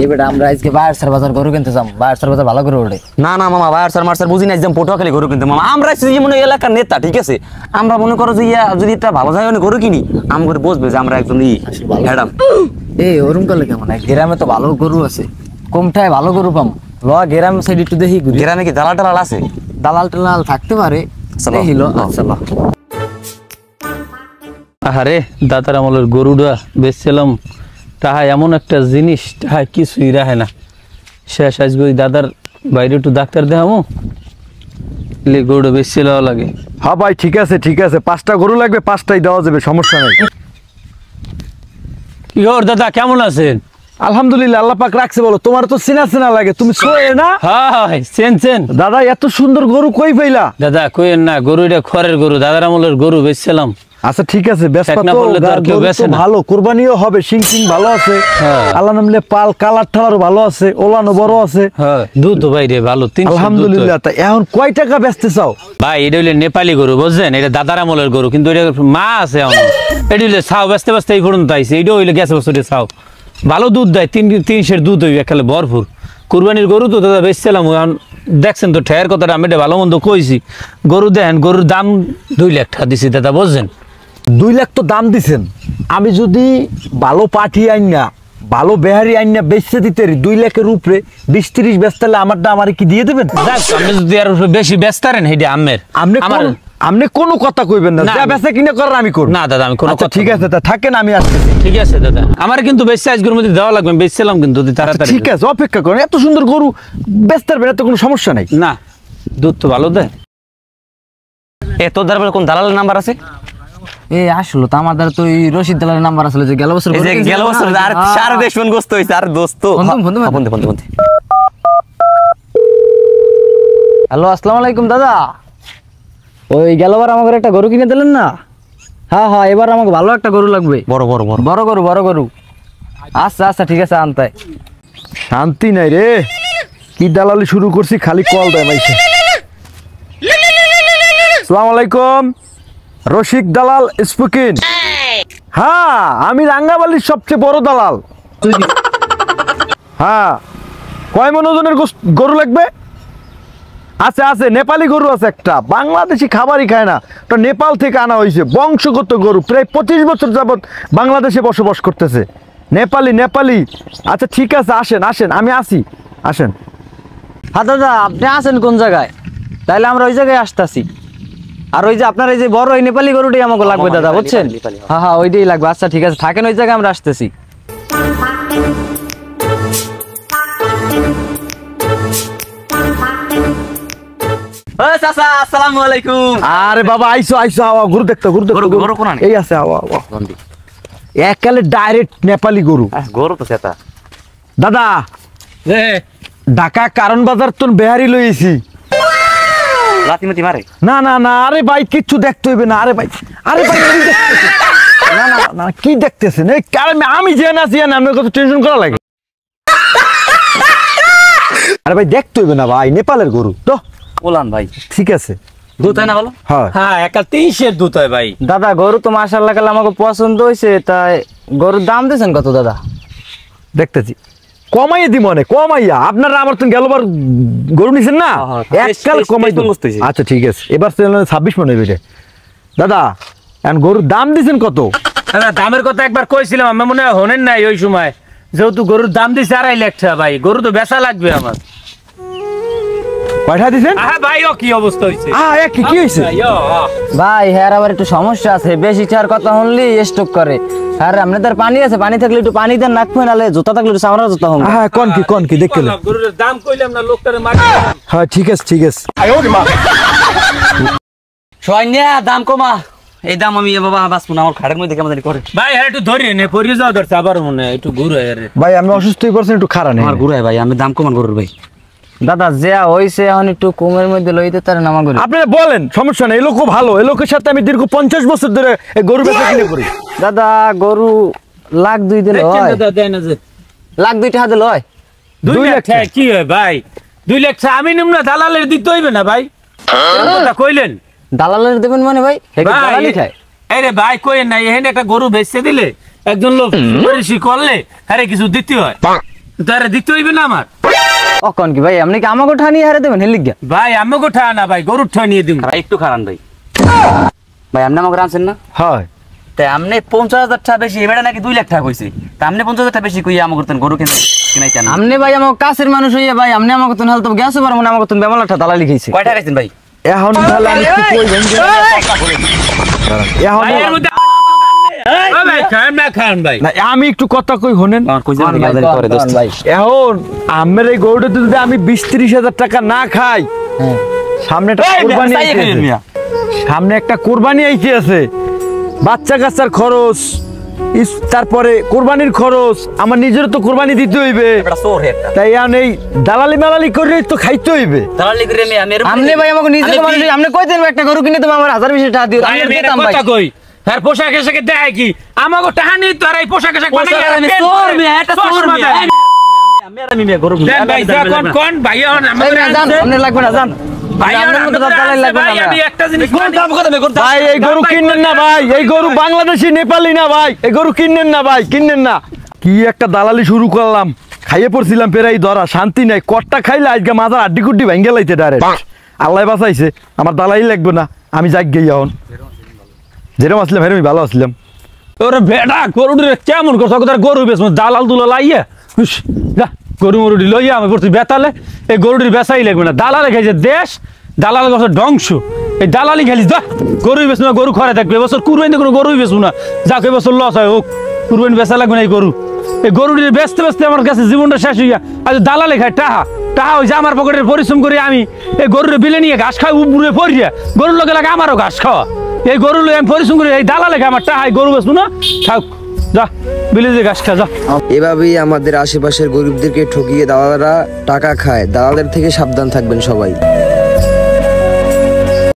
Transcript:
এইবার আমরা আজকে বায়ারসার বাজার গরু কিনতে যাম। বায়ারসার বাজার ভালো করে ওঠে। না না মামা, বায়ারসার মার্সার বুঝি না, একদম পটুয়াখালী গরু কিনতে। মামা আমরা মনে এলাকার নেতা, ঠিক আছে, আমরা মনে করো যে যদি একটা ভালো জায়গায় গরু কিনি, আম করে বসবে যে আমরা একজন ম্যাডাম। এই ওরম করলে কেমন? গ্রামে তো ভালো গরু আছে, কমটায় ভালো গরু পাম। ল গ্রাম সাইড একটু দেখি। গ্রামে কি দালাল টালাল আছে? দালাল টালাল থাকতে পারে। দেখিল। আচ্ছা আরে দাদার আমলের গরুটা বেচছিলাম, তাহা এমন একটা জিনিস, তাহা কিছুই রাখে না। শেষ আজকে ওই দাদার বাইরে একটু ডাক্তার দেখামো, গরুটা বেচছিল লাগে। হ্যাঁ ভাই ঠিক আছে ঠিক আছে, 5টা গরু লাগবে, 5টাই দেওয়া যাবে, সমস্যা নাই। কি খবর দাদা, কেমন আছেন? আলহামদুলিল্লাহ, আল্লাহ পাক রাখছে। বলো, তোমার তো চেনা চেনা লাগে, তুমি সোয়ে না? হ্যাঁ চেন। দাদা এত সুন্দর গরু কই পাইলা? দাদা কইেন না, গরু এটা খড়ের গরু, দাদার আমলের গরু বেচছিলাম। আচ্ছা ঠিক আছে, ভালো কুরবানিও হবে, সিং ভালো আছে, আল্লাহ নামলে পাল কালার ঠালারও ভালো আছে, ওলানো বড় আছে। হ্যাঁ দুধ ভাই রে ভালো, আলহামদুলিল্লাহ। তা এখন কয় টাকা বেচতে চাও? ভাই এটা হইলে নেপালি গরু, বুঝছেন, এটা দাদার আমলের গরু, কিন্তু এটা মা আছে এখন। এটা হইলে ছাও বেচতে বেচতে এই পর্যন্ত আইছে। এটা হইলে গেছে বছরে ছাও ভালো দুধ দেয়, 3 সের দুধ হইবে একেবারে ভরপুর। কুরবানির গরু তো দাদা বেচছিলাম। দেখছেন তো ঠেয়ার কথাটা, আমি এটা ভালো মন্দ কইছি। গরু দেন, গরুর দাম 2 লাখ টাকা দিছি দাদা, বুঝছেন। 2 লাখ তো দাম দিছেন। আমি যদি ভালো পাঠি আইন না, ভালো বেহারি আইন না বেচতে দিতে 2 লাখের উপরে 20-30 বেচতালে আমারটা আমারে কি দিয়ে দেবেন? আপনি যদি আর বেশি বেচতারেন সেইটা আমের। আপনি কোনো কথা কইবেন না, যা বেচা কিনা করার আমি করব। না দাদা আমি কোনো কথা। ঠিক আছে, তা থাকেন, আমি আসতেছি। ঠিক আছে দাদা, আমার কিন্তু বেশি আজকের মধ্যে দেওয়া লাগবে, বেচছিলাম কিন্তু তাড়াতাড়ি। ঠিক আছে, অপেক্ষা করেন, এত সুন্দর গরু বেচতে পারবেন, এত কোনো সমস্যা নাই। না দুধ তো ভালো দেয়। তোর দ্বারা কোন দালালের নাম্বার আছে? আসলো তো আমাদের তো ওই রশিদ দালালের নাম্বার আসলে, যে গেল বছর আর সারা দেশ মন গোস্ত হইছে। আর দোস্ত বন্ধু। হ্যালো, আসসালামু আলাইকুম দাদা। ওই গেলবার আমাকে একটা গরু কিনে দিলেন না? হ্যাঁ এবার আমাকে ভালো একটা গরু লাগবে। বড় গরু। আচ্ছা ঠিক আছে, আনতাই। শান্তি নাই রে, কি দালালি শুরু করছি, খালি কল দেয় মাইছে। আসসালামু আলাইকুম, রশিক দালাল স্পিকিং। হ্যাঁ আমি রাঙ্গাবালির সবচেয়ে বড় দালাল। হ্যাঁ কয় মন ওজনের গরু লাগবে? আছে নেপালি গরু আছে একটা, বাংলাদেশি খাবারই খায় না, ওটা নেপাল থেকে আনা হয়েছে, বংশগত গরু, প্রায় 25 বছর যাবৎ বাংলাদেশে বসবাস করতেছে। নেপালি। আচ্ছা ঠিক আছে, আসেন, আমি আসি, আসেন। হ্যাঁ দাদা, আপনি আছেন কোন জায়গায়? তাইলে আমরা ওই জায়গায় আসতেছি। আর ওই যে আপনার এই যে বড় এই নেপালি গরুটাই আমাকে লাগবে দাদা, বুঝছেন? হ্যাঁ ওইটাই লাগবে। আচ্ছা ঠিক আছে, থাকেন ওই জায়গায়, আমরা আসতেছি। আসসালামু আলাইকুম। আরে বাবা আইসো, আওয়া গরু দেখতো, এই আছে, আওয়া এককালে ডাইরেক্ট নেপালি গরু তো সেটা। দাদা ঢাকা কারণ বাজার তো বেহারি লইছি। লাতিমাতি মারে? না আরে ভাই কিচ্ছু দেখতে হইবে না। আরে ভাই না কি দেখতেছেন? আমি যে না আপনার কত টেনশন করা লাগে? আরে ভাই দেখতে হইবে না ভাই, নেপালের গরু তো বলান ভাই। ঠিক আছে, দুধ হয় না ভালো? হ্যাঁ একা 3 সের দুধ হয় ভাই। দাদা গরু তো মাশাআল্লাহ কাল আমাকে পছন্দ হয়েছে, তাই গরুর দাম দিয়েছেন কত দাদা? দেখতেছি কমাইয়ে দি মনে কমাইয়া। আপনারা আমার তো গেলবার গরু নিছেন না, এককাল কমাই। আচ্ছা ঠিক আছে, এবার 26 মনে হইবে। দাদা এখন গরুর দাম দিছেন কত? দাদা দামের কথা একবার কইছিলাম, আমি মনে হয় হনেন নাই ওই সময়, যেহেতু গরুর দাম দিছে 2.5 লাখ টাকা। ভাই গরু তো বেচা লাগবে আমার। কয়টা দিছেন? ভাই ও কি অবস্থা হইছে? কি হইছে ভাই? হ্যাঁ আবার একটু সমস্যা আছে, বেশি চার কথা শুনলি স্টক করে। আর আপনাদের পানি আছে, পানি থাকলে একটু পানি দেন, নাক নালে জুতা থাকলে একটু সামরা জুতা হোক। হ্যাঁ কোন কি দেখলেন? গরুর দাম কইলাম না, লোকটারে মারি। হ্যাঁ ঠিক আছে সোয়াইনিয়া দাম কমা। এই দাম আমি বাবা বাঁচবো না, আমার খাড়ের মধ্যে কেমন করে। ভাই হ্যাঁ একটু ধরিয়ে নে, পরিয়ে যাও ধরছে আবার মনে একটু ঘুরে। ভাই আমি অসুস্থ হয়ে পড়ছি, একটু খারাপ নেই আমার ঘুরে ভাই, আমি দাম কমান গরুর ভাই। দাদা যে হইছে এখন একটু কমের মধ্যে লইতে তারেন আমার গরু। আপনারা বলেন, সমস্যা নেই, এই লোক ভালো, এই লোকের সাথে আমি দীর্ঘ 50 বছর ধরে গরু বেচা কিনে করি। দাদা গরু লাখ 2 দিলে হয়? দাদা দেন না যে লাখ 2 টাকা দিলে হয়? 2 লাখ টাকা কি হয় ভাই? 2 লাখ টাকা আমি নিম না, দালালের দিতে হইবে না ভাই। কথা কইলেন দালালের দেবেন মানে ভাই? দালালি খায়? আরে ভাই কইেন না, এখানে একটা গরু বেচতে দিলে একজন লোক পরিশি করলে আরে কিছু দিতে হয়। তারে দিতে হইবে না আমার অকন কি ভাই আপনি কি আমাকে ঠানি হারে দেবেন হেলিক গা ভাই আমাকে ঠা না ভাই গরুর ঠা নিয়ে দিব একটু খারান ভাই ভাই আপনি আমাকে আনছেন না হয় তাই আপনি 50,000 টাকা বেশি এবারে নাকি 2 লাখ টাকা কইছে তা আপনি 50,000 টাকা বেশি কইয়া আমাকে গরু কিনাইতেন না আপনি ভাই আমার কাছের মানুষ হইয়া ভাই আপনি আমাকে তো হাল তো গ্যাসও পারবো না আমাকে তো বেমালাটা তালা লিখাইছে কয় টাকা খাইছেন ভাই এখন তাহলে আমি একটু কইবেন যে এখন ভাই এর মধ্যে ও ভাই খান ভাই না আমি একটু কথা কই হনেন কইছেন বাজারে করে দোস্ত ভাই এখন আমের এই গরুটা যদি আমি 20-30 হাজার টাকা না খাই হ্যাঁ সামনে একটা কোরবানি আইছে সামনে একটা কোরবানি আইছে আছে বাচ্চা কাচ্চার খরচ তারপরে কোরবানির খরচ আমার নিজের তো কোরবানি দিতে হইবে এটা সোর হেড তাই এখন এই দালালি মালালি করে তো খাইতে হইবে দালালি করে আমি আপনি ভাই আমাকে নিজে তো মানুষ আপনি কই দেন একটা গরু কিনে তুমি আমার 1000-20 টাকা দিও ভাই আমি আমি এটা দিতাম ভাই কথা কই আর পোশাক এসে দেয় কি আমাকে টাকা নিয়ে তো আর এই পোশাক এসে বানাই সোর মিয়া এটা সোর মিয়া আমি মিয়া গরু দেন ভাই যা কোন ভাই এই আমাকে না, জান আপনি লাগবে না জান ভাই আপনার মতো দালালি লাগবে না আমি একটা জিনিস ভাই এই গরু কিনেন না ভাই এই গরু বাংলাদেশি নেপালি না ভাই এই গরু কিনেন না ভাই কিনেন না কি একটা দালালি শুরু করলাম খাইয়ে পড়ছিলাম পেরাই ধরা শান্তি নাই কট্টা খাইলে আজকে মাথার আড্ডি কুড্ডি ভেঙে লাইতে ডাইরেক্ট আল্লাহ বাঁচাইছে আমার দালালি লাগবে না আমি যাই গিয়ে এখন যেরকম আসলাম হেরমি ভালো আসলাম ওরে বেটা গরুটির কেমন করছ তার গরু বেশ দালাল দুলাল আইয়া উস, যা গরু মরুটি লইয়া আমি করছি বেতালে এই গরুটির বেচাই লাগবে না দালালে খাইছে দেশ দালাল গেছে ধ্বংস এই দালালি খাইলি যা গরু বেশ না গরু খরে থাকবে এবছর কুরবানি কোনো গরুই বেচবো না যাক এবছর লস হয় হোক কুরবানি বেচা লাগবে না এই গরু এই গরুটির বেচতে বেচতে আমার কাছে জীবনটা শেষ হইয়া আজ দালালে খায় টাহা টাহা ওই যে আমার পকেটের পরিশ্রম করে আমি এই গরুর বিলে নিয়ে ঘাস খাই উপরে পড়িয়া গরুর লোকে লাগে আমারও ঘাস খাওয়া এই গরু লই আমি পরিশ্রম করি এই দালা লেখা আমার টাহাই গরু বেচবো না থাক যা বিলে যে ঘাস খা যা এভাবেই আমাদের আশেপাশের গরিবদেরকে ঠকিয়ে দালালরা টাকা খায়। দালালদের থেকে সাবধান থাকবেন সবাই।